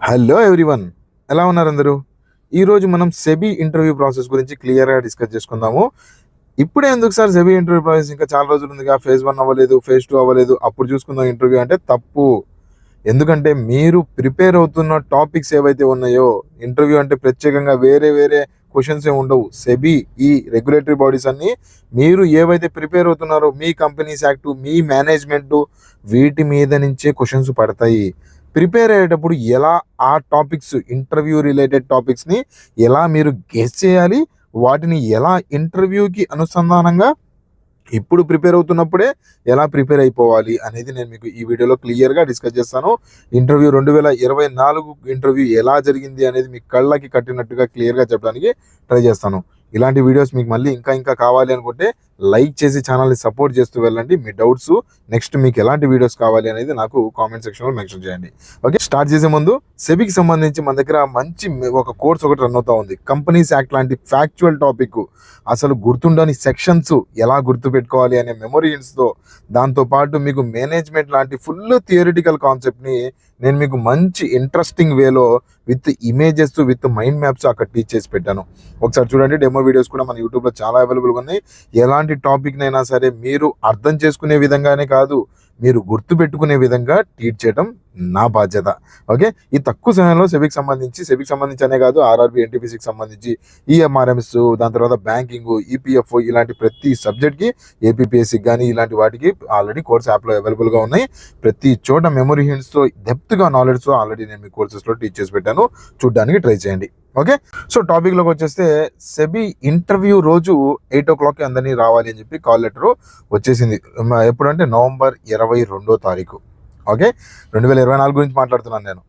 Hello everyone, ఎలా ఉన్నారు అందరూ? ఈరోజు మనం సెబీ ఇంటర్వ్యూ ప్రాసెస్ గురించి క్లియర్గా డిస్కస్ చేసుకుందాము. ఇప్పుడే ఎందుకు సార్ సెబీ ఇంటర్వ్యూ ప్రాసెస్? ఇంకా చాలా రోజులు ఉందిగా, ఫేజ్ 1 అవ్వలేదు, ఫేజ్ 2 అవ్వలేదు, అప్పుడు చూసుకుందాం ఇంటర్వ్యూ అంటే తప్పు. ఎందుకంటే మీరు ప్రిపేర్ అవుతున్న టాపిక్స్ ఏవైతే ఉన్నాయో, ఇంటర్వ్యూ అంటే ప్రత్యేకంగా వేరే వేరే క్వశ్చన్స్ ఏమి ఉండవు. సెబీ ఈ రెగ్యులేటరీ బాడీస్ అన్నీ మీరు ఏవైతే ప్రిపేర్ అవుతున్నారో, మీ కంపెనీస్ యాక్టు, మీ మేనేజ్మెంటు, వీటి మీద నుంచే క్వశ్చన్స్ పడతాయి. ప్రిపేర్ అయ్యేటప్పుడు ఎలా ఆ టాపిక్స్, ఇంటర్వ్యూ రిలేటెడ్ టాపిక్స్ని ఎలా మీరు గెస్ చేయాలి, వాటిని ఎలా ఇంటర్వ్యూకి అనుసంధానంగా ఇప్పుడు ప్రిపేర్ అవుతున్నప్పుడే ఎలా ప్రిపేర్ అయిపోవాలి అనేది నేను మీకు ఈ వీడియోలో క్లియర్గా డిస్కస్ చేస్తాను. ఇంటర్వ్యూ 2024 ఇంటర్వ్యూ ఎలా జరిగింది అనేది మీ కళ్ళకి కట్టినట్టుగా క్లియర్గా చెప్పడానికి ట్రై చేస్తాను. ఇలాంటి వీడియోస్ మీకు మళ్ళీ ఇంకా కావాలి అనుకుంటే లైక్ చేసి ఛానల్ని సపోర్ట్ చేస్తూ వెళ్ళండి. మీ డౌట్స్, నెక్స్ట్ మీకు ఎలాంటి వీడియోస్ కావాలి అనేది నాకు కామెంట్ సెక్షన్లో మెన్షన్ చేయండి. ఓకే, స్టార్ట్ చేసే ముందు సెబీకి సంబంధించి మన దగ్గర మంచి ఒక కోర్స్ ఒకటి రన్ అవుతూ ఉంది. కంపెనీస్ యాక్ట్ లాంటి ఫ్యాక్చువల్ టాపిక్, అసలు గుర్తుండని సెక్షన్స్ ఎలా గుర్తుపెట్టుకోవాలి అనే మెమొరీస్తో, దాంతోపాటు మీకు మేనేజ్మెంట్ లాంటి ఫుల్ థియరిటికల్ కాన్సెప్ట్ని నేను మీకు మంచి ఇంట్రెస్టింగ్ వేలో with images, with mind maps అక్కడ టీచ్ చేసి పెట్టాను. ఒకసారి చూడండి. డెమో వీడియోస్ కూడా మన యూట్యూబ్లో చాలా అవైలబుల్గా ఉన్నాయి. ఎలాంటి టాపిక్నైనా సరే మీరు అర్థం చేసుకునే విధంగానే కాదు, మీరు గుర్తుపెట్టుకునే విధంగా టీచ్ చేయడం నా బాధ్యత. ఓకే, ఈ తక్కువ సమయంలో సెబీకి సంబంధించి అనే కాదు, ఆర్ఆర్బీ, ఎన్టీపీసీకి సంబంధించి ఈఎంఆర్ఎంస్, దాని తర్వాత బ్యాంకింగ్, ఈపీఎఫ్ఓ, ఇలాంటి ప్రతి సబ్జెక్ట్కి, ఏపీపీఎస్సీకి కానీ ఇలాంటి వాటికి ఆల్రెడీ కోర్స్ యాప్లో అవైలబుల్గా ఉన్నాయి. ప్రతి చోట మెమరీ హింట్స్తో, డెప్త్గా నాలెడ్జ్తో ఆల్రెడీ నేను మీ కోర్సెస్లో టీచ్ చేసి పెట్టాను. చూడడానికి ట్రై చేయండి. ఓకే, సో టాపిక్లోకి వచ్చేస్తే, సెబీ ఇంటర్వ్యూ రోజు 8 o'clock అందరినీ రావాలి అని చెప్పి కాల్ లెటర్ వచ్చేసింది. ఎప్పుడంటే నవంబర్ 22 ఓకే, 2024 గురించి మాట్లాడుతున్నాను నేను.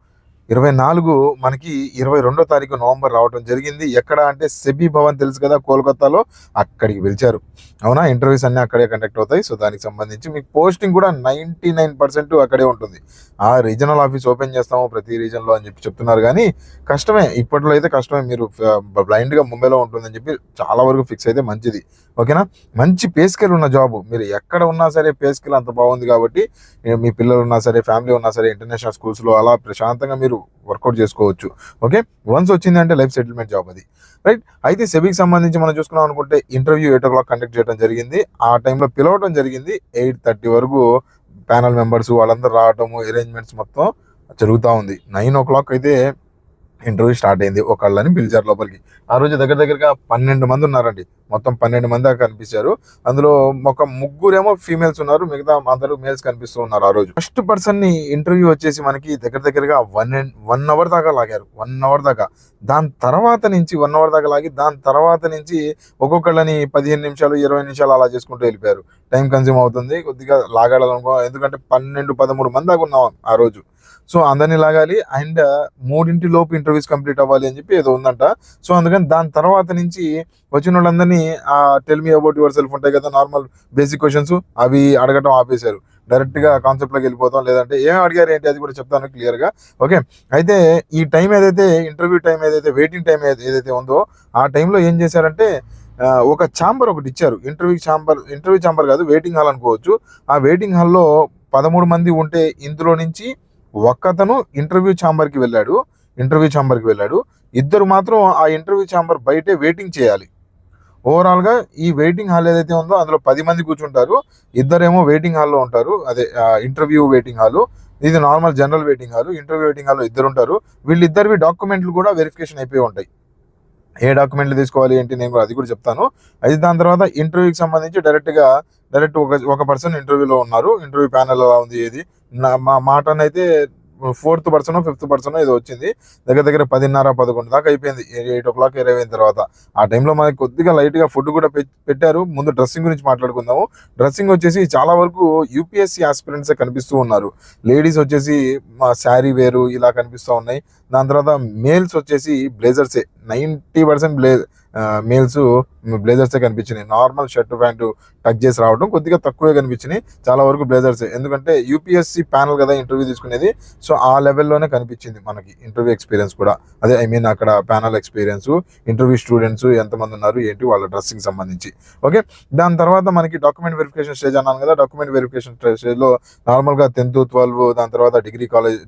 24 మనకి 22 నవంబర్ రావడం జరిగింది. ఎక్కడ అంటే సెబీ భవన్ తెలుసు కదా, కోల్కతాలో, అక్కడికి పిలిచారు. అవునా, ఇంటర్వ్యూస్ అన్నీ అక్కడే కండక్ట్ అవుతాయి. సో దానికి సంబంధించి మీకు పోస్టింగ్ కూడా 99% అక్కడే ఉంటుంది. ఆ రీజనల్ ఆఫీస్ ఓపెన్ చేస్తాము ప్రతి రీజన్లో అని చెప్పి చెప్తున్నారు, కానీ కష్టమే, ఇప్పట్లో అయితే కష్టమే. మీరు బ్లైండ్గా ముంబైలో ఉంటుందని చెప్పి చాలా వరకు ఫిక్స్ అయితే మంచిది. ఓకేనా, మంచి పే స్కేల్ ఉన్న జాబ్. మీరు ఎక్కడ ఉన్నా సరే పే స్కేల్ అంత బాగుంది కాబట్టి, మీ పిల్లలు ఉన్నా సరే, ఫ్యామిలీ ఉన్నా సరే, ఇంటర్నేషనల్ స్కూల్స్లో అలా ప్రశాంతంగా మీరు వర్కౌట్ చేసుకోవచ్చు. ఓకే, వన్స్ వచ్చింది అంటే లైఫ్ సెటిల్మెంట్ జాబ్ అది, రైట్. అయితే సెబీకి సంబంధించి మనం చూసుకున్నాం అనుకుంటే, ఇంటర్వ్యూ 8 o'clock కండక్ట్ చేయడం జరిగింది. ఆ టైంలో పిలవడం జరిగింది. 8:30 వరకు ప్యానల్ మెంబర్స్ వాళ్ళందరూ రావటము, అరేంజ్మెంట్స్ మొత్తం జరుగుతూ ఉంది. 9 o'clock అయితే ఇంటర్వ్యూ స్టార్ట్ అయింది. ఒకళ్ళని పిలిచారు లోపలికి. ఆ రోజు దగ్గరగా 12 మంది ఉన్నారండి. మొత్తం 12 మంది దాకా కనిపించారు. అందులో ఒక ముగ్గురేమో ఫీమేల్స్ ఉన్నారు, మిగతా అందరూ మేల్స్ కనిపిస్తూ ఉన్నారు. ఆ రోజు ఫస్ట్ పర్సన్ ని ఇంటర్వ్యూ వచ్చేసి మనకి దగ్గరగా 1 hour దాకా లాగారు. 1 hour దాకా. దాని తర్వాత నుంచి 1 hour దాకా లాగి, దాని తర్వాత నుంచి ఒక్కొక్కళ్ళని 15 నిమిషాలు, 20 నిమిషాలు అలా చేసుకుంటూ వెళ్ళిపోయారు. టైం కన్జ్యూమ్ అవుతుంది, కొద్దిగా లాగాలనుకో, ఎందుకంటే 12-13 మంది దాకా ఉన్నాం ఆ రోజు. సో అందరినీ లాగాలి, అండ్ 3 లోపు ఇంటర్వ్యూస్ కంప్లీట్ అవ్వాలి అని చెప్పి ఏదో ఉందంట. సో అందుకని దాని తర్వాత నుంచి వచ్చిన వాళ్ళందరినీ tell me about your self ఉంటాయి కదా, నార్మల్ బేసిక్ క్వశ్చన్స్, అవి అడగటం ఆపేశారు. డైరెక్ట్గా కాన్సెప్ట్లోకి వెళ్ళిపోతాం. లేదంటే ఏం అడిగారు ఏంటి అది కూడా చెప్తాను క్లియర్గా. ఓకే, అయితే ఈ టైం ఏదైతే, ఇంటర్వ్యూ టైం ఏదైతే, వెయిటింగ్ టైం ఏదైతే ఉందో, ఆ టైంలో ఏం చేశారంటే, ఒక ఛాంబర్ ఒకటి ఇచ్చారు. ఇంటర్వ్యూ ఛాంబర్ కాదు, వెయిటింగ్ హాల్ అనుకోవచ్చు. ఆ వెయిటింగ్ హాల్లో 13 మంది ఉంటే, ఇందులో నుంచి ఒక్కతను ఇంటర్వ్యూ ఛాంబర్కి వెళ్ళాడు. ఇద్దరు మాత్రం ఆ ఇంటర్వ్యూ ఛాంబర్ బయటే వెయిటింగ్ చేయాలి. ఓవరాల్గా ఈ వెయిటింగ్ హాల్ ఏదైతే ఉందో అందులో 10 మంది కూర్చుంటారు. ఇద్దరేమో వెయిటింగ్ హాల్లో ఉంటారు. అదే ఇంటర్వ్యూ వెయిటింగ్ హాల్. ఇది normal general waiting hall. Interview waiting హాల్లో ఇద్దరు ఉంటారు. వీళ్ళిద్దరివి డాక్యుమెంట్లు కూడా వెరిఫికేషన్ అయిపోయి ఉంటాయి. ఏ డాక్యుమెంట్లు తీసుకోవాలి ఏంటి నేను అది కూడా చెప్తాను. అయితే దాని తర్వాత ఇంటర్వ్యూకి సంబంధించి డైరెక్ట్ ఒక పర్సన్ ఇంటర్వ్యూలో ఉన్నారు. ఇంటర్వ్యూ ప్యానెల్ ఎలా ఉంది ఏది, మా మాటనైతే 4th పర్సన్ 5th పర్సన్ ఏదో వచ్చింది. దగ్గర 10:30-11 దాకా అయిపోయింది. 8 o'clock అయిన తర్వాత ఆ టైంలో మనకి కొద్దిగా లైట్గా ఫుడ్ కూడా పెట్టారు. ముందు డ్రెస్సింగ్ గురించి మాట్లాడుకుందాము. డ్రెస్సింగ్ వచ్చేసి చాలా వరకు యూపీఎస్సీ ఆస్పిరెంట్సే కనిపిస్తూ ఉన్నారు. లేడీస్ వచ్చేసి శారీ వేరు ఇలా కనిపిస్తూ ఉన్నాయి. దాని తర్వాత మేల్స్ వచ్చేసి బ్లేజర్సే, 90% మేల్స్ బ్లేజర్సే కనిపించినాయి. నార్మల్ షర్ట్ ప్యాంటు టక్ చేసి రావడం కొద్దిగా తక్కువే కనిపించినాయి, చాలా వరకు బ్లేజర్సే. ఎందుకంటే యూపీఎస్సీ ప్యానల్ కదా ఇంటర్వ్యూ తీసుకునేది, సో ఆ లెవెల్లోనే కనిపించింది మనకి ఇంటర్వ్యూ ఎక్స్పీరియన్స్ కూడా. అదే ఐ మీన్ అక్కడ ప్యానల్ ఎక్స్పీరియన్స్, ఇంటర్వ్యూ స్టూడెంట్స్ ఎంతమంది ఉన్నారు ఏంటి వాళ్ళ డ్రెస్సింగ్ సంబంధించి. ఓకే, దాని తర్వాత మనకి డాక్యుమెంట్ వెరిఫికేషన్ స్టేజ్ అన్నాను కదా. డాక్యుమెంట్ వెరిఫికేషన్ స్టేజ్లో నార్మల్గా 10th 12 దాని తర్వాత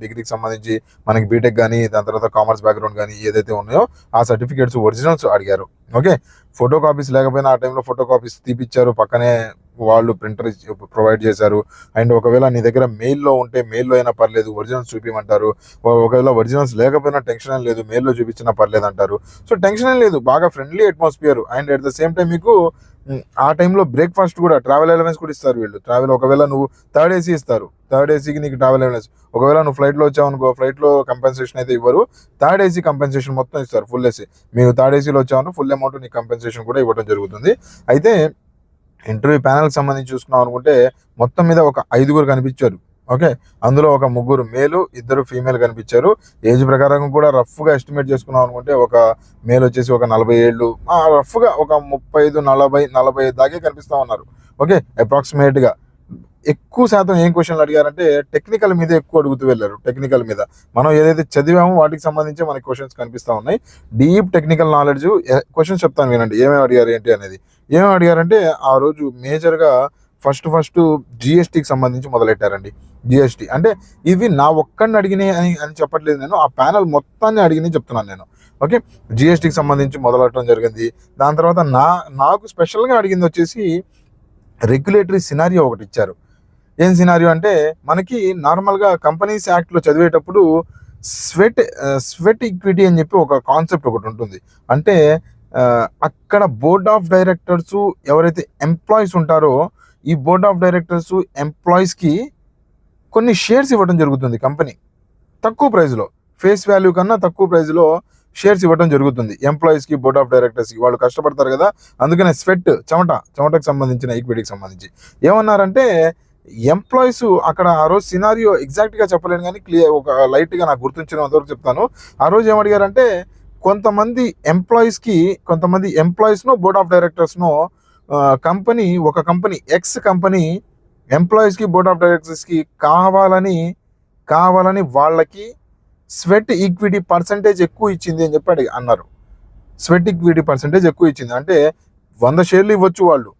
డిగ్రీకి సంబంధించి మనకి బీటెక్ కానీ దాని తర్వాత కామర్స్ బ్యాక్గ్రౌండ్ కానీ ఏదైతే ఉన్నాయో ఆ సర్టిఫికేట్స్ ఒరిజినల్స్ అడిగారు. ఓకే, ఫోటో కాపీస్ లేకపోయినా ఆ టైంలో ఫోటో కాపీస్ తీపిచ్చారు, పక్కనే వాళ్ళు ప్రింటర్ ప్రొవైడ్ చేశారు. అండ్ ఒకవేళ నీ దగ్గర మెయిల్లో ఉంటే మెయిల్లో అయినా పర్లేదు ఒరిజినల్స్ చూపించమంటారు. ఒకవేళ ఒరిజినల్స్ లేకపోయినా టెన్షన్ ఏం లేదు, మెయిల్లో చూపించినా పర్లేదు అంటారు. సో టెన్షన్ ఏం లేదు, బాగా friendly atmosphere. And at the same time మీకు ఆ టైంలో బ్రేక్ఫాస్ట్ కూడా, ట్రావెల్ అలవెన్స్ కూడా ఇస్తారు వీళ్ళు. ట్రావెల్ ఒకవేళ నువ్వు థర్డ్ ఏసీ ఇస్తారు, థర్డ్ ఏసీకి నీకు ట్రావెల్ అలవెన్స్. ఒకవేళ నువ్వు ఫ్లైట్లో వచ్చావు అనుకో, ఫ్లైట్లో కంపెన్సేషన్ అయితే ఇవ్వరు, థర్డ్ ఏసీ కంపెన్సేషన్ మొత్తం ఇస్తారు. ఫుల్ ఏసీ మీకు థర్డ్ ఏసీలో వచ్చావు ఫుల్ అమౌంట్ నీకు కంపెన్సేషన్ కూడా ఇవ్వడం జరుగుతుంది. అయితే ఇంటర్వ్యూ ప్యానల్కి సంబంధించి చూసుకున్నాం అనుకుంటే మొత్తం మీద ఒక 5 కనిపించారు. ఓకే, అందులో ఒక 3 మేలు 2 ఫీమేల్ కనిపించారు. ఏజ్ ప్రకారం కూడా రఫ్గా ఎస్టిమేట్ చేసుకున్నాం అనుకుంటే ఒక మేల్ వచ్చేసి ఒక 40 ఏళ్ళు, రఫ్గా ఒక 35 40 దాకే కనిపిస్తూ ఉన్నారు. ఓకే, అప్రాక్సిమేట్గా. ఎక్కువ శాతం ఏం క్వశ్చన్లు అడిగారంటే టెక్నికల్ మీద ఎక్కువ అడుగుతూ వెళ్ళారు. టెక్నికల్ మీద మనం ఏదైతే చదివామో వాటికి సంబంధించి మనకి క్వశ్చన్స్ కనిపిస్తూ ఉన్నాయి. డీప్ టెక్నికల్ నాలెడ్జ్ క్వశ్చన్స్ చెప్తాను వినండి, ఏమేమి అడిగారు ఏంటి అనేది. ఏమేమి అడిగారంటే ఆ రోజు మేజర్గా ఫస్ట్ జిఎస్టీకి సంబంధించి మొదలెట్టారండి. జిఎస్టీ అంటే ఇవి నా ఒక్కడిని అడిగినాయి అని చెప్పట్లేదు, నేను ఆ ప్యానల్ మొత్తాన్ని అడిగినాయి చెప్తున్నాను నేను. ఓకే, జిఎస్టీకి సంబంధించి మొదలెట్టడం జరిగింది. దాని తర్వాత నాకు స్పెషల్గా అడిగింది వచ్చేసి రెగ్యులేటరీ సినారియో ఒకటి ఇచ్చారు. ఏం సినారియో అంటే మనకి నార్మల్గా కంపెనీస్ యాక్ట్లో చదివేటప్పుడు స్వెట్ ఈక్విటీ అని చెప్పి ఒక కాన్సెప్ట్ ఒకటి ఉంటుంది. అంటే అక్కడ బోర్డ్ ఆఫ్ డైరెక్టర్స్ ఎవరైతే ఎంప్లాయీస్ ఉంటారో ఈ బోర్డ్ ఆఫ్ డైరెక్టర్స్ ఎంప్లాయీస్కి కొన్ని షేర్స్ ఇవ్వడం జరుగుతుంది. కంపెనీ తక్కువ ప్రైస్లో, ఫేస్ వాల్యూ కన్నా తక్కువ ప్రైస్లో షేర్స్ ఇవ్వడం జరుగుతుంది ఎంప్లాయీస్కి, బోర్డ్ ఆఫ్ డైరెక్టర్స్కి. వాళ్ళు కష్టపడతారు కదా, అందుకనే చెమటకు సంబంధించిన ఈక్విటీకి సంబంధించి ఏమన్నారంటే ఎంప్లాయీస్ అక్కడ ఆ రోజు సినారియో ఎగ్జాక్ట్గా చెప్పలేను కానీ ఒక లైట్గా నాకు గుర్తుంచినంతవరకు చెప్తాను. ఆ రోజు ఏమడిగారంటే కొంతమంది ఎంప్లాయీస్ను బోర్డ్ ఆఫ్ డైరెక్టర్స్ను ఒక కంపెనీ ఎక్స్ కంపెనీ ఎంప్లాయీస్కి బోర్డ్ ఆఫ్ డైరెక్టర్స్కి కావాలని వాళ్ళకి స్వెట్ ఈక్విటీ పర్సంటేజ్ ఎక్కువ ఇచ్చింది అని చెప్పి అన్నారు. స్వెట్ ఈక్విటీ పర్సంటేజ్ ఎక్కువ ఇచ్చింది అంటే 100 షేర్లు ఇవ్వచ్చు వాళ్ళు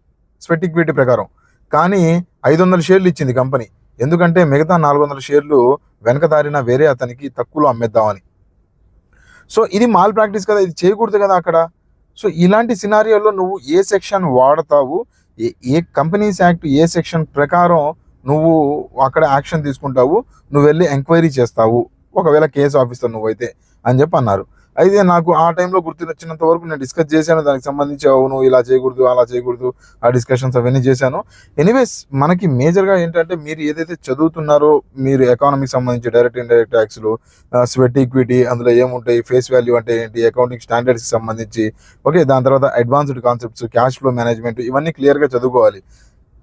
స్వెట్ ఈక్విటీ ప్రకారం, కానీ 500 షేర్లు ఇచ్చింది కంపెనీ. ఎందుకంటే మిగతా 400 షేర్లు వెనకదారిన వేరే అతనికి తక్కువలో అమ్మేద్దామని. సో ఇది మాల్ ప్రాక్టీస్ కదా, ఇది చేయకూడదు కదా అక్కడ. సో ఇలాంటి సినారియోలో నువ్వు ఏ సెక్షన్ వాడతావు, ఏ కంపెనీస్ యాక్ట్ ఏ సెక్షన్ ప్రకారం నువ్వు అక్కడ యాక్షన్ తీసుకుంటావు, నువ్వు వెళ్ళి ఎంక్వైరీ చేస్తావు ఒకవేళ కేసు ఆఫీసర్ నువ్వైతే అని చెప్పి అన్నారు. అయితే నాకు ఆ టైంలో గుర్తుకొచ్చినంత వరకు నేను డిస్కస్ చేశాను దానికి సంబంధించి. అవును ఇలా చేయకూడదు అలా చేయకూడదు ఆ డిస్కషన్స్ అవన్నీ చేశాను. ఎనీవేస్ మనకి మేజర్గా ఏంటంటే మీరు ఏదైతే చదువుతున్నారో, మీరు ఎకానమీకి సంబంధించి డైరెక్ట్ ఇండైరెక్ట్ ట్యాక్స్లు, స్వెట్ ఈక్విటీ అందులో ఏముంటాయి, ఫేస్ వాల్యూ అంటే ఏంటి, అకౌంటింగ్ స్టాండర్డ్స్కి సంబంధించి, ఓకే, దాని తర్వాత advanced concepts, cash flow management, ఇవన్నీ క్లియర్గా చదువుకోవాలి.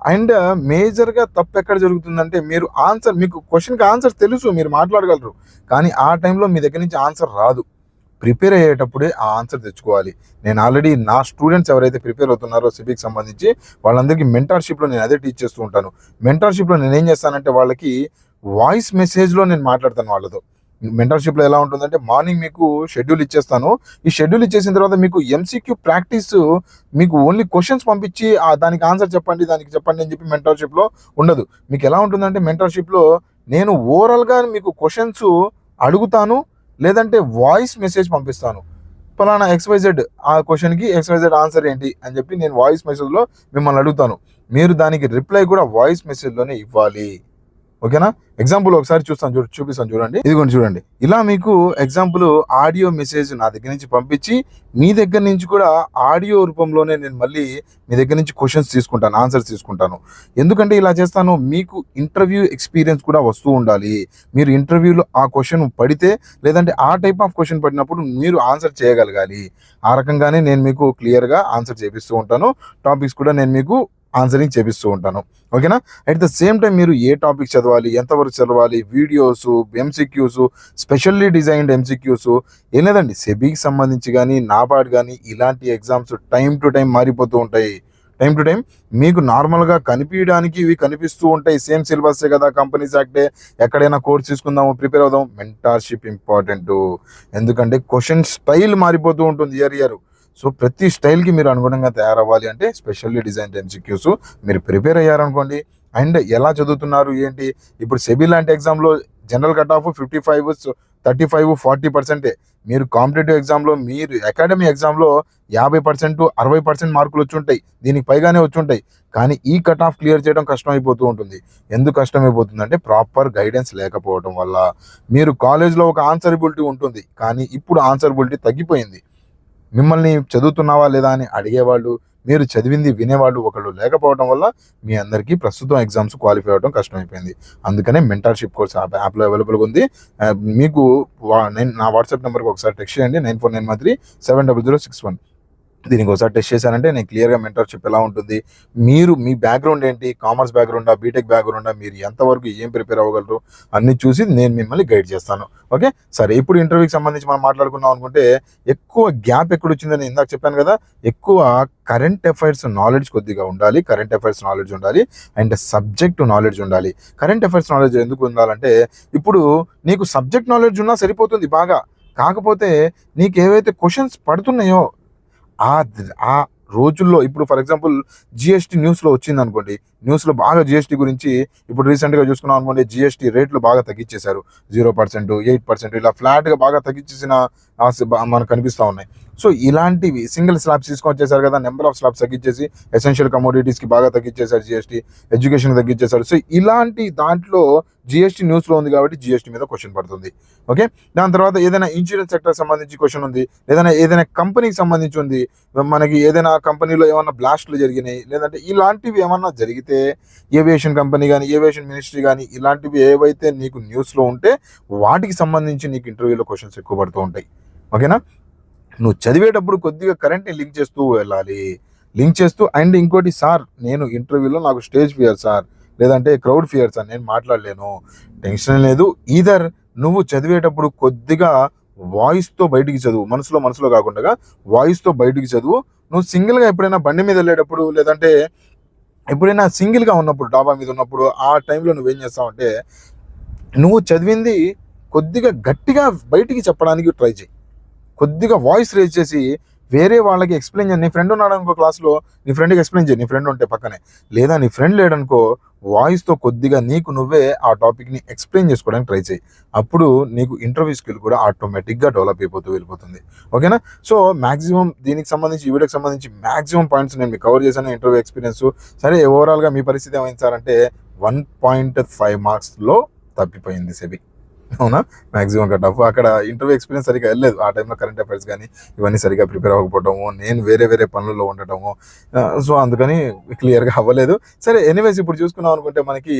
అండ్ మేజర్గా తప్పు ఎక్కడ జరుగుతుందంటే మీకు క్వశ్చన్కి ఆన్సర్ తెలుసు, మీరు మాట్లాడగలరు, కానీ ఆ టైంలో మీ దగ్గర నుంచి ఆన్సర్ రాదు. ప్రిపేర్ అయ్యేటప్పుడే ఆ ఆన్సర్ తెచ్చుకోవాలి. నేను ఆల్రెడీ నా స్టూడెంట్స్ ఎవరైతే ప్రిపేర్ అవుతున్నారో సిబికి సంబంధించి వాళ్ళందరికీ మెంటార్షిప్లో నేను అదే టీచ్ చేస్తూ ఉంటాను. మెంటార్షిప్లో నేను ఏం చేస్తానంటే వాళ్ళకి వాయిస్ మెసేజ్లో నేను మాట్లాడతాను వాళ్ళతో. మెంటర్షిప్లో ఎలా ఉంటుందంటే మార్నింగ్ మీకు షెడ్యూల్ ఇచ్చేస్తాను. ఈ షెడ్యూల్ ఇచ్చేసిన తర్వాత మీకు ఎంసీక్యూ ప్రాక్టీస్, మీకు ఓన్లీ క్వశ్చన్స్ పంపించి దానికి ఆన్సర్ చెప్పండి అని చెప్పి మెంటర్షిప్లో ఉండదు. మీకు ఎలా ఉంటుందంటే మెంటర్షిప్లో నేను ఓవరాల్గా మీకు క్వశ్చన్స్ అడుగుతాను, లేదంటే వాయిస్ మెసేజ్ పంపిస్తాను. ఫలానా XYZ ఆ క్వశ్చన్కి XYZ ఆన్సర్ ఏంటి అని చెప్పి నేను వాయిస్ మెసేజ్లో మిమ్మల్ని అడుగుతాను. మీరు దానికి రిప్లై కూడా వాయిస్ మెసేజ్లోనే ఇవ్వాలి. ఓకేనా? ఎగ్జాంపుల్ ఒకసారి చూపిస్తాను చూడండి. ఇదిగోండి చూడండి. ఇలా మీకు ఎగ్జాంపుల్ ఆడియో మెసేజ్ నా దగ్గర నుంచి పంపించి మీ దగ్గర నుంచి కూడా ఆడియో రూపంలోనే నేను మళ్ళీ మీ దగ్గర నుంచి క్వశ్చన్స్ తీసుకుంటాను, ఆన్సర్స్ తీసుకుంటాను. ఎందుకంటే ఇలా చేస్తాను, మీకు ఇంటర్వ్యూ ఎక్స్పీరియన్స్ కూడా వస్తూ ఉండాలి. మీరు ఇంటర్వ్యూలో ఆ క్వశ్చన్ పడితే, లేదంటే ఆ టైప్ ఆఫ్ క్వశ్చన్ పడినప్పుడు మీరు ఆన్సర్ చేయగలగాలి. ఆ రకంగానే నేను మీకు క్లియర్గా ఆన్సర్ చేపిస్తూ ఉంటాను. టాపిక్స్ కూడా నేను మీకు ఆన్సరింగ్ చేపిస్తూ ఉంటాను. ఓకేనా? అట్ ద సేమ్ టైం మీరు ఏ టాపిక్ చదవాలి, ఎంతవరకు చదవాలి, videos, MCQs, specially designed MCQs, ఏం లేదండి, సెబీకి సంబంధించి కానీ, నాబార్డ్ కానీ ఇలాంటి ఎగ్జామ్స్ టైం టు టైం మారిపోతూ ఉంటాయి. టైం టు టైం మీకు నార్మల్గా కనిపించడానికి ఇవి కనిపిస్తూ ఉంటాయి. సేమ్ సిలబస్సే కదా, కంపెనీస్ యాక్టే, ఎక్కడైనా కోర్స్ తీసుకుందాము, ప్రిపేర్ అవుదాం. Mentorship important. ఎందుకంటే క్వశ్చన్ స్టైల్ మారిపోతూ ఉంటుంది ఇయర్. సో ప్రతి స్టైల్కి మీరు అనుగుణంగా తయారవ్వాలి అంటే స్పెషల్లీ డిజైన్ ఎంసీక్యూస్ మీరు ప్రిపేర్ అయ్యారనుకోండి. అండ్ ఎలా చదువుతున్నారు ఏంటి, ఇప్పుడు సెబీ లాంటి ఎగ్జామ్లో జనరల్ కట్ ఆఫ్ 55, 35, 40%. మీరు కాంపిటేటివ్ ఎగ్జామ్లో, మీరు అకాడమీ ఎగ్జామ్లో 50%, 60% మార్కులు వచ్చి ఉంటాయి, దీనికి పైగానే వచ్చి ఉంటాయి. కానీ ఈ కట్ ఆఫ్ క్లియర్ చేయడం కష్టమైపోతూ ఉంటుంది. ఎందుకు కష్టమైపోతుందంటే ప్రాపర్ గైడెన్స్ లేకపోవడం వల్ల. మీరు కాలేజ్లో ఒక ఆన్సరబిలిటీ ఉంటుంది, కానీ ఇప్పుడు ఆన్సరబిలిటీ తగ్గిపోయింది. మిమ్మల్ని చదువుతున్నావా లేదా అని అడిగేవాళ్ళు, మీరు చదివింది వినేవాళ్ళు ఒకళ్ళు లేకపోవడం వల్ల మీ అందరికీ ప్రస్తుతం ఎగ్జామ్స్ క్వాలిఫై అవ్వడం కష్టమైపోయింది. అందుకనే మెంటార్షిప్ కోర్స్ యాప్లో అవైలబుల్గా ఉంది. మీకు నా వాట్సాప్ నెంబర్కి ఒకసారి టెక్స్ట్ చేయండి, 9491370061. దీనికి ఒకసారి టెస్ట్ చేశానంటే నేను క్లియర్గా మెంటర్షిప్ ఎలా ఉంటుంది, మీరు మీ బ్యాక్గ్రౌండ్ ఏంటి, కామర్స్ బ్యాక్గ్రౌండా, బీటెక్ బ్యాక్గ్రౌండా, మీరు ఎంతవరకు ఏం ప్రిపేర్ అవ్వగలరు అన్నీ చూసి నేను మిమ్మల్ని గైడ్ చేస్తాను. ఓకే, సరే. ఇప్పుడు ఇంటర్వ్యూకి సంబంధించి మనం మాట్లాడుకున్నాం అనుకుంటే ఎక్కువ గ్యాప్ ఎక్కడ వచ్చిందని ఇందాక చెప్పాను కదా. ఎక్కువ కరెంట్ అఫైర్స్ నాలెడ్జ్ కొద్దిగా ఉండాలి, కరెంట్ అఫైర్స్ నాలెడ్జ్ ఉండాలి, అండ్ సబ్జెక్ట్ నాలెడ్జ్ ఉండాలి. కరెంట్ అఫైర్స్ నాలెడ్జ్ ఎందుకు ఉండాలంటే ఇప్పుడు నీకు సబ్జెక్ట్ నాలెడ్జ్ ఉన్నా సరిపోతుంది బాగా, కాకపోతే నీకు ఏవైతే క్వశ్చన్స్ పడుతున్నాయో ఆ రోజుల్లో, ఇప్పుడు ఫర్ ఎగ్జాంపుల్ జిఎస్టీ న్యూస్లో వచ్చింది అనుకోండి, న్యూస్లో బాగా జిఎస్టీ గురించి ఇప్పుడు రీసెంట్గా చూసుకున్నాం అనుకోండి, జిఎస్టీ రేట్లు బాగా తగ్గించేశారు. 0%, 8% ఇలా ఫ్లాట్గా బాగా తగ్గించేసిన మనకు కనిపిస్తూ ఉన్నాయి. సో ఇలాంటివి సింగిల్ స్లాబ్స్ తీసుకొచ్చేసారు కదా, నెంబర్ ఆఫ్ స్లాబ్స్ తగ్గించేసి ఎసెన్షియల్ కమోడిటీస్కి బాగా తగ్గించేశారు, జిఎస్టీ ఎడ్యుకేషన్కి తగ్గించేశారు. సో ఇలాంటి దాంట్లో జిఎస్టీ న్యూస్లో ఉంది కాబట్టి జిఎస్టీ మీద క్వశ్చన్ పడుతుంది. ఓకే, దాని తర్వాత ఏదైనా ఇన్సూరెన్స్ సెక్టర్ సంబంధించి క్వశ్చన్ ఉంది, ఏదైనా కంపెనీకి సంబంధించి ఉంది, మనకి ఏదైనా కంపెనీలో ఏమన్నా బ్లాస్ట్లు జరిగినాయి, లేదంటే ఇలాంటివి ఏమన్నా జరిగితే, ఏవియేషన్ కంపెనీ కానీ, ఏవియేషన్ మినిస్ట్రీ కానీ, ఇలాంటివి ఏవైతే నీకు న్యూస్లో ఉంటే వాటికి సంబంధించి నీకు ఇంటర్వ్యూలో క్వశ్చన్స్ ఎక్కువ పడుతూ ఉంటాయి. ఓకేనా, నువ్వు చదివేటప్పుడు కొద్దిగా కరెంట్ని లింక్ చేస్తూ వెళ్ళాలి, లింక్ చేస్తూ. అండ్ ఇంకోటి, సార్ నేను ఇంటర్వ్యూలో నాకు స్టేజ్ ఫియర్ సార్, లేదంటే క్రౌడ్ ఫియర్ సార్, నేను మాట్లాడలేను, టెన్షన్ లేదు. ఈదర్ నువ్వు చదివేటప్పుడు కొద్దిగా వాయిస్తో బయటికి చదువు, మనసులో కాకుండా వాయిస్తో బయటికి చదువు. నువ్వు సింగిల్గా ఎప్పుడైనా బండి మీద వెళ్ళేటప్పుడు, లేదంటే ఎప్పుడైనా సింగిల్గా ఉన్నప్పుడు, డాబా మీద ఉన్నప్పుడు, ఆ టైంలో నువ్వేం చేస్తావంటే నువ్వు చదివింది కొద్దిగా గట్టిగా బయటికి చెప్పడానికి ట్రై చేయి. కొద్దిగా వాయిస్ రేజ్ చేసి వేరే వాళ్ళకి ఎక్స్ప్లెయిన్ చేయండి. నీ ఫ్రెండ్ ఉన్నాడు అనుకో క్లాస్లో, నీ ఫ్రెండ్కి ఎక్స్ప్లెయిన్ చేయి, నీ ఫ్రెండ్ ఉంటే పక్కనే. లేదా నీ ఫ్రెండ్ లేడనుకో, వాయిస్తో కొద్దిగా నీకు నువ్వే ఆ టాపిక్ని ఎక్స్ప్లెయిన్ చేసుకోవడానికి ట్రై చేయి. అప్పుడు నీకు ఇంటర్వ్యూ స్కిల్ కూడా ఆటోమేటిక్గా డెవలప్ అయిపోతూ వెళ్ళిపోతుంది. ఓకేనా, సో మ్యాక్సిమం దీనికి సంబంధించి, ఈ వీడియోకి సంబంధించి మ్యాక్సిమం పాయింట్స్ నేను మీకు కవర్ చేశాను, ఇంటర్వ్యూ ఎక్స్పీరియన్స్. సరే, ఓవరాల్గా మీ పరిస్థితి ఏమైంది సార్ అంటే 1.5 మార్క్స్లో తప్పిపోయింది సెబీ. అవునా, మ్యాక్సిమం కట్ ఆఫ్. అక్కడ ఇంటర్వ్యూ ఎక్స్పీరియన్స్ సరిగా వెళ్ళలేదు ఆ టైంలో, కరెంట్ అఫైర్స్ కానీ ఇవన్నీ సరిగా ప్రిపేర్ అవ్వకపోవటము, నేను వేరే పనుల్లో ఉండటము, సో అందుకని క్లియర్గా అవ్వలేదు. సరే, ఎనీవేస్ ఇప్పుడు చూసుకున్నాం అనుకుంటే మనకి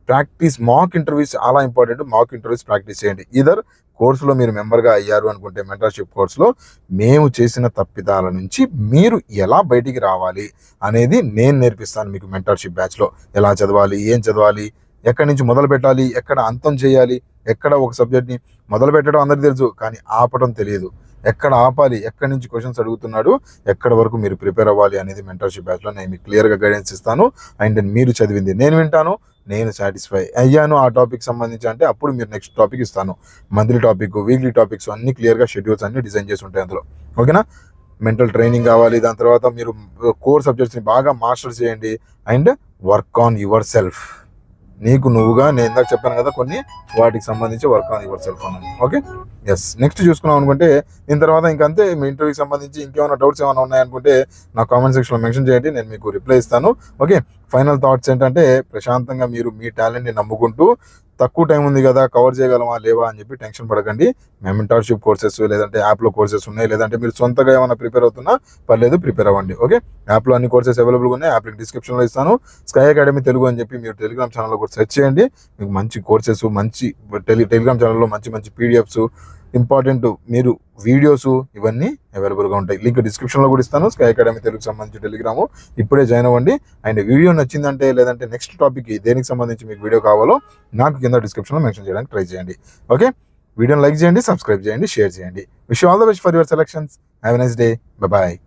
ప్రాక్టీస్, మాక్ ఇంటర్వ్యూస్ చాలా ఇంపార్టెంట్. మాక్ ఇంటర్వ్యూస్ ప్రాక్టీస్ చేయండి. ఈదర్ కోర్సులో మీరు మెంబర్గా అయ్యారు అనుకుంటే మెంటర్షిప్ కోర్సులో మేము చేసిన తప్పిదాల నుంచి మీరు ఎలా బయటికి రావాలి అనేది నేను నేర్పిస్తాను మీకు. మెంటర్షిప్ బ్యాచ్లో ఎలా చదవాలి, ఏం చదవాలి, ఎక్కడి నుంచి మొదలు పెట్టాలి, ఎక్కడ అంతం చేయాలి, ఎక్కడ ఒక సబ్జెక్ట్ని మొదలు పెట్టడం అందరికీ తెలుసు, కానీ ఆపడం తెలియదు. ఎక్కడ ఆపాలి, ఎక్కడి నుంచి క్వశ్చన్స్ అడుగుతున్నాడు, ఎక్కడ వరకు మీరు ప్రిపేర్ అవ్వాలి అనేది మెంటర్షిప్ బ్యాచ్లో నేను మీకు క్లియర్గా గైడెన్స్ ఇస్తాను. అండ్ మీరు చదివింది నేను వింటాను, నేను సాటిస్ఫై అయ్యాను ఆ టాపిక్ సంబంధించి అంటే అప్పుడు మీరు నెక్స్ట్ టాపిక్ ఇస్తాను. మంత్లీ టాపిక్, వీక్లీ టాపిక్స్ అన్ని క్లియర్గా షెడ్యూల్స్ అన్ని డిజైన్ చేసి ఉంటాయి అందులో. ఓకేనా, మెంటల్ ట్రైనింగ్ కావాలి, దాని తర్వాత మీరు కోర్ సబ్జెక్ట్స్ని బాగా మాస్టర్ చేయండి. And work on yourself. నీకు నువ్వుగా, నేను ఇందాక చెప్పాను కదా కొన్ని, వాటికి సంబంధించి వర్క్ ఆన్ యువర్ సెల్ఫ్ అన్నది. Okay, yes. నెక్స్ట్ చూసుకున్నాం అనుకుంటే దీని తర్వాత ఇంకంతే. మీ ఇంటర్వ్యూకి సంబంధించి ఇంకేమైనా డౌట్స్ ఏమైనా ఉన్నాయనుకుంటే నా కామెంట్ సెక్షన్లో మెన్షన్ చేయండి, నేను మీకు రిప్లై ఇస్తాను. ఓకే, ఫైనల్ థాట్స్ ఏంటంటే ప్రశాంతంగా మీరు మీ టాలెంట్ని నమ్ముకుంటూ, తక్కువ టైం ఉంది కదా, కవర్ చేయగలమా లేవా అని చెప్పి టెన్షన్ పడకండి. మెంటర్షిప్ కోర్సెస్, లేదంటే యాప్లో కోర్సెస్ ఉన్నాయి, లేదంటే మీరు సొంతగా ఏమైనా ప్రిపేర్ అవుతున్నా పర్లేదు, ప్రిపేర్ అవ్వండి. ఓకే, యాప్లో అన్ని కోర్సెస్ అవైలబుల్గా ఉన్నాయి, యాప్ లింక్ డిస్క్రిప్షన్లో ఇస్తాను. స్కై అకాడమీ తెలుగు అని చెప్పి మీరు టెలిగ్రామ్ ఛానల్లో కూడా సెర్చ్ చేయండి. మీకు మంచి కోర్సెస్, మంచి టెలిగ్రామ్ ఛానల్లో మంచి పీడిఎఫ్స్, ఇంపార్టెంట్ మీరు వీడియోస్ ఇవన్నీ అవైలబుల్గా ఉంటాయి. లింక్ డిస్క్రిప్షన్లో కూడా ఇస్తాను. స్కై అకాడమీ తెలుగుకి సంబంధించి టెలిగ్రాము ఇప్పుడే జాయిన్ అవ్వండి. అండ్ వీడియో నచ్చిందంటే లేదంటే నెక్స్ట్ టాపిక్ దేనికి సంబంధించి మీకు వీడియో కావాలో నాకు కింద డిస్క్రిప్షన్లో మెన్షన్ చేయడానికి ట్రై చేయండి. ఓకే, వీడియోని లైక్ చేయండి, సబ్స్క్రైబ్ చేయండి, షేర్ చేయండి. Wish you all the best for your selections. Have a nice day. Bye.